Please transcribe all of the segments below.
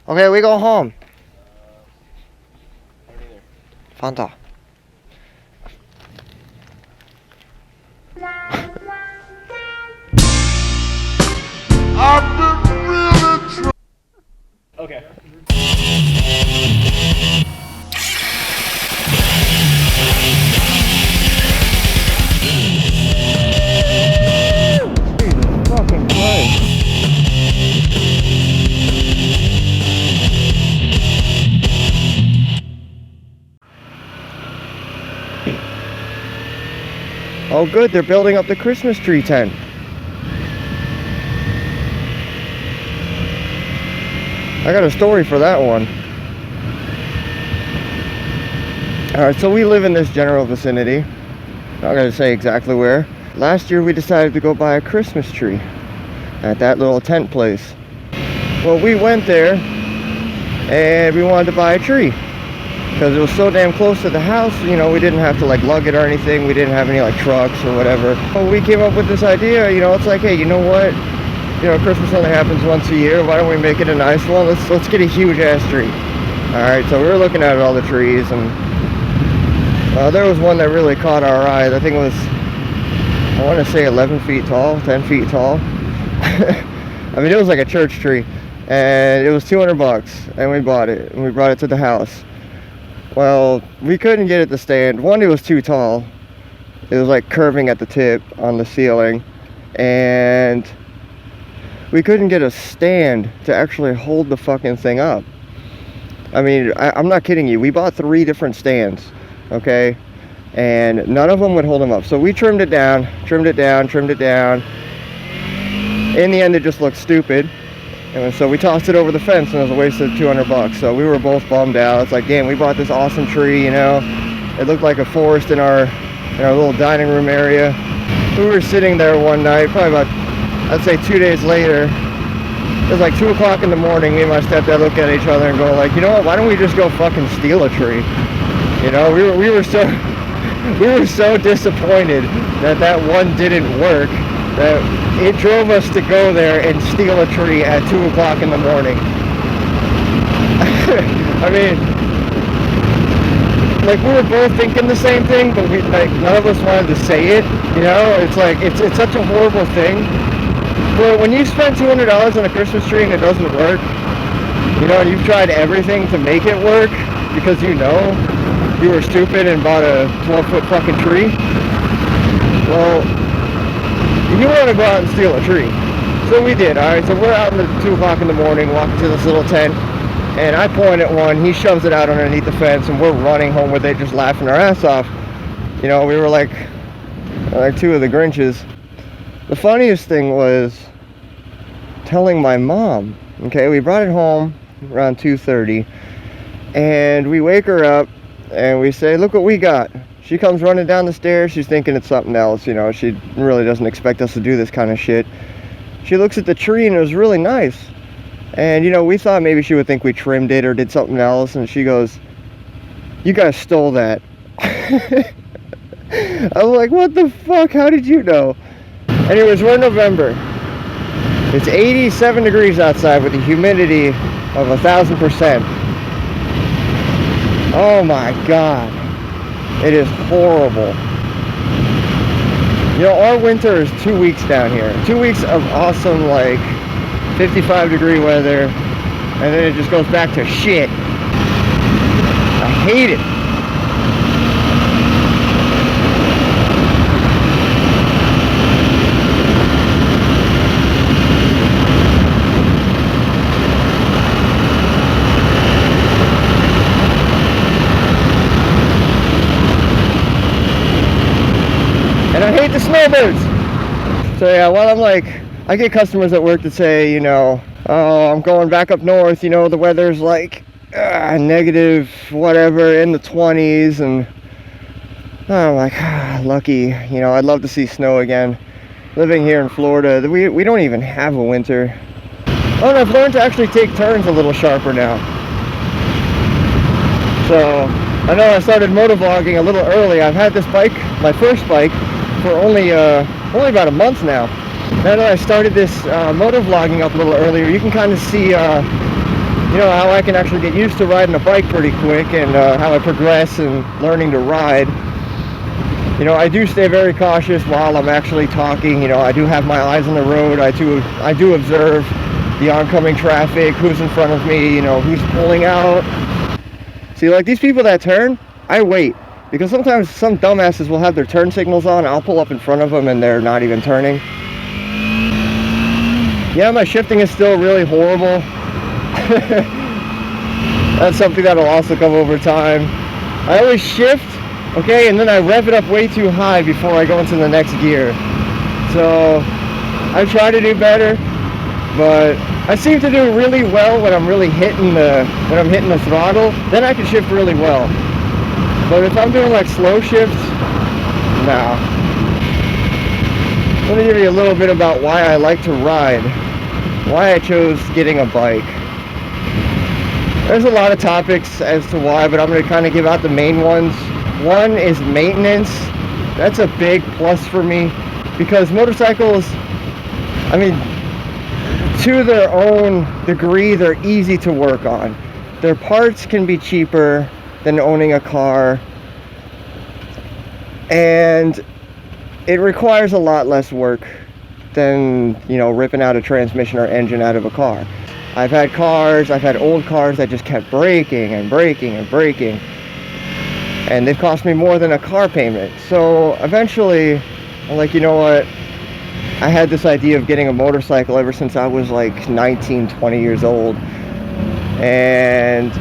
Okay, we go home. Fanta. Okay. Jesus fucking Christ. Oh good, they're building up the Christmas tree tent. I got a story for that one. Alright, so we live in this general vicinity. I'm not gonna say exactly where. Last year we decided to go buy a Christmas tree at that little tent place. Well, we went there and we wanted to buy a tree because it was so damn close to the house. You know, we didn't have to like lug it or anything. We didn't have any like trucks or whatever. So we came up with this idea, you know, it's like, hey, you know what? You know, Christmas only happens once a year. Why don't we make it a nice one? Let's get a huge ass tree. Alright, so we were looking at all the trees, and there was one that really caught our eye. I think it was, I want to say 11 feet tall, 10 feet tall. I mean, it was like a church tree, and it was $200, and we bought it, and we brought it to the house. Well, we couldn't get it to stand. One, it was too tall. It was like curving at the tip on the ceiling, and we couldn't get a stand to actually hold the fucking thing up. I mean, I'm not kidding you. We bought 3 different stands, okay? And none of them would hold them up. So we trimmed it down, trimmed it down, trimmed it down. In the end, it just looked stupid. And so we tossed it over the fence, and it was a waste of $200. So we were both bummed out. It's like, damn, we bought this awesome tree, you know? It looked like a forest in our little dining room area. We were sitting there one night, probably about, I'd say 2 days later. It was like 2 o'clock in the morning. Me and my stepdad look at each other and go like, you know what, why don't we just go fucking steal a tree? You know, we were so disappointed that one didn't work that it drove us to go there and steal a tree at 2 o'clock in the morning. I mean, like, we were both thinking the same thing, but none of us wanted to say it. You know, it's like, it's such a horrible thing. But when you spend $200 on a Christmas tree and it doesn't work, you know, and you've tried everything to make it work because you know you were stupid and bought a 12-foot fucking tree, well, you want to go out and steal a tree. So we did. Alright, so we're out at 2 o'clock in the morning walking to this little tent, and I point at one, he shoves it out underneath the fence, and we're running home with it, just laughing our ass off. You know, we were like 2 of the Grinches. The funniest thing was telling my mom. Okay, we brought it home around 2:30, and we wake her up and we say, look what we got. She comes running down the stairs. She's thinking it's something else, you know. She really doesn't expect us to do this kind of shit. She looks at the tree, and it was really nice. And, you know, we thought maybe she would think we trimmed it or did something else, and she goes, you guys stole that. I was like, what the fuck? How did you know? Anyways, we're in November. It's 87 degrees outside with a humidity of 1,000%. Oh my God. It is horrible. You know, our winter is 2 weeks down here. 2 weeks of awesome, like, 55-degree weather, and then it just goes back to shit. I hate it. And I hate the snowbirds. So yeah, while I'm like, I get customers at work that say, you know, oh, I'm going back up north, you know, the weather's like negative whatever in the 20s, and I'm like, lucky, you know, I'd love to see snow again. Living here in Florida, we don't even have a winter. Oh, and I've learned to actually take turns a little sharper now. So I know I started motovlogging a little early. I've had this bike, my first bike, for only about a month now. Now that I started this motovlogging up a little earlier, you can kind of see you know, how I can actually get used to riding a bike pretty quick, and how I progress in learning to ride. You know, I do stay very cautious while I'm actually talking. You know, I do have my eyes on the road. I do observe the oncoming traffic, who's in front of me, you know, who's pulling out. See, like these people that turn, I wait. Because sometimes some dumbasses will have their turn signals on. I'll pull up in front of them and they're not even turning. Yeah, my shifting is still really horrible. That's something that'll also come over time. I always shift, okay, and then I rev it up way too high before I go into the next gear. So I try to do better, but I seem to do really well when I'm really hitting the throttle. Then I can shift really well. But if I'm doing like slow shifts, nah. Let me give you a little bit about why I like to ride, why I chose getting a bike. There's a lot of topics as to why, but I'm going to kind of give out the main ones. One is maintenance. That's a big plus for me, because motorcycles, I mean, to their own degree, they're easy to work on. Their parts can be cheaper than owning a car, and it requires a lot less work than, you know, ripping out a transmission or engine out of a car. I've had old cars that just kept breaking and breaking and breaking, and they've cost me more than a car payment. So eventually I'm like, you know what, I had this idea of getting a motorcycle ever since I was like 19, 20 years old, and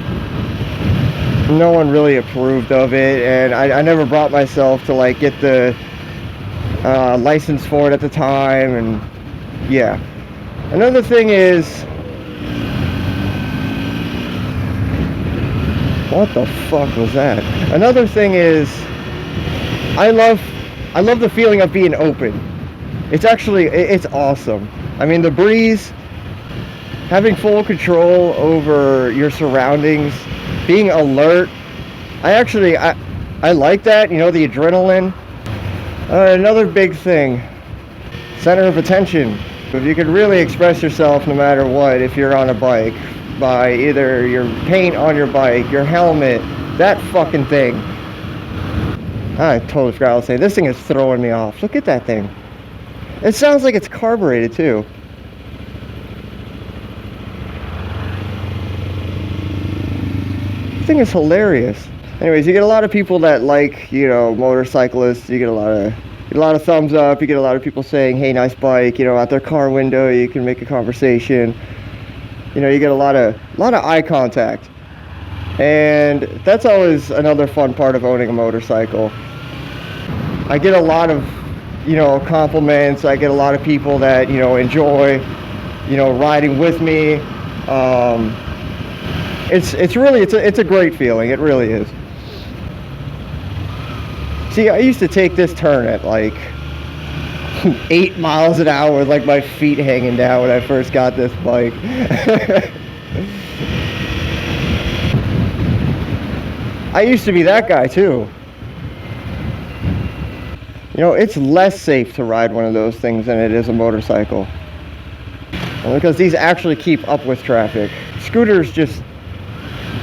no one really approved of it, and I never brought myself to like get the license for it at the time. And yeah, another thing is, what the fuck was that? Another thing is, I love the feeling of being open. It's awesome. I mean, the breeze, having full control over your surroundings, being alert. I like that, you know, the adrenaline. Another big thing, center of attention. If you could really express yourself no matter what, if you're on a bike, by either your paint on your bike, your helmet, that fucking thing. I totally forgot what I was saying. This thing is throwing me off. Look at that thing. It sounds like it's carbureted too. This thing is hilarious. Anyways, you get a lot of people that like, you know, motorcyclists. You get a lot of thumbs up. You get a lot of people saying, "Hey, nice bike." You know, out their car window, you can make a conversation. You know, you get a lot of eye contact, and that's always another fun part of owning a motorcycle. I get a lot of, you know, compliments. I get a lot of people that, you know, enjoy, you know, riding with me. It's a great feeling. It really is. See, I used to take this turn at like 8 miles an hour with like my feet hanging down when I first got this bike. I used to be that guy too. You know, it's less safe to ride one of those things than it is a motorcycle, because these actually keep up with traffic. Scooters just,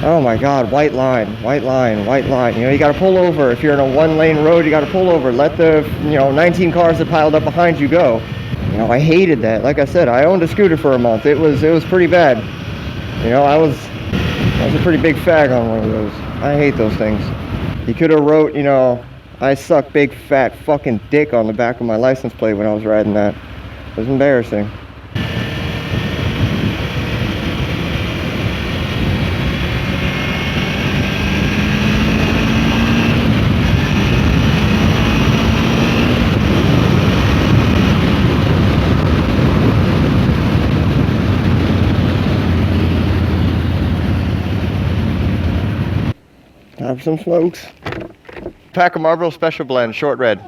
oh my god, white line, white line, white line. You know, you gotta pull over. If you're in a one-lane road, you gotta pull over. Let the, you know, 19 cars that piled up behind you go. You know, I hated that. Like I said, I owned a scooter for a month. It was pretty bad. You know, I was a pretty big fag on one of those. I hate those things. You could have wrote, you know, "I suck big fat fucking dick" on the back of my license plate when I was riding that. It was embarrassing. Have some smokes. Pack of Marlboro Special Blend, short red.